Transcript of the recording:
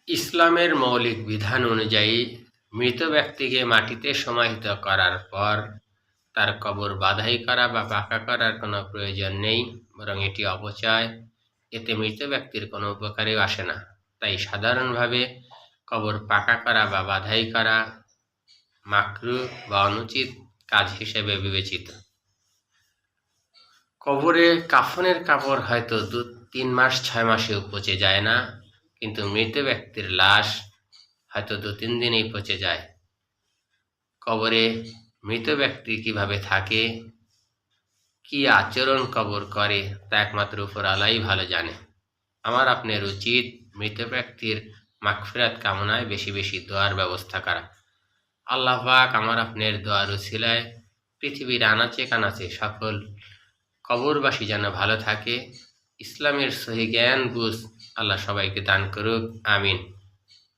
ইসলামের মৌলিক বিধান অনুযায়ী মৃত ব্যক্তিকে মাটিতে সমাহিত করার পর তার কবর বাধাই করা বা পাকা করার কোনো প্রয়োজন নেই, বরং এটি অপচয়। এতে মৃত ব্যক্তির কোনো উপকারেও আসে না। তাই সাধারণভাবে কবর পাকা করা বা বাধাই করা মাকরুহ বা অনুচিত কাজ হিসেবে বিবেচিত। কবরে কাফনের কাপড় হয়তো 2-3 মাস 6 মাসেও পচে যায় না, কিন্তু মৃত ব্যক্তির লাশ হয়তো 2-3 দিনেই পচে যায়। কবরে মৃত ব্যক্তি কিভাবে থাকে, কি আচরণ কবর করে, তা একমাত্র উপরওয়ালাই ভালো জানে। আমার আপনার উচিত মৃত ব্যক্তির মাগফিরাত কামনায় বেশি বেশি দোয়ার ব্যবস্থা করা। আল্লাহ পাক আমার আপনার দোয়ার উছিলায় পৃথিবীর আনাচে কানাচে সকল কবরবাসী যেন ভালো থাকে। ইসলামের সহি জ্ঞান বুঝ আল্লাহ সবাইকে দান করুক, আমিন।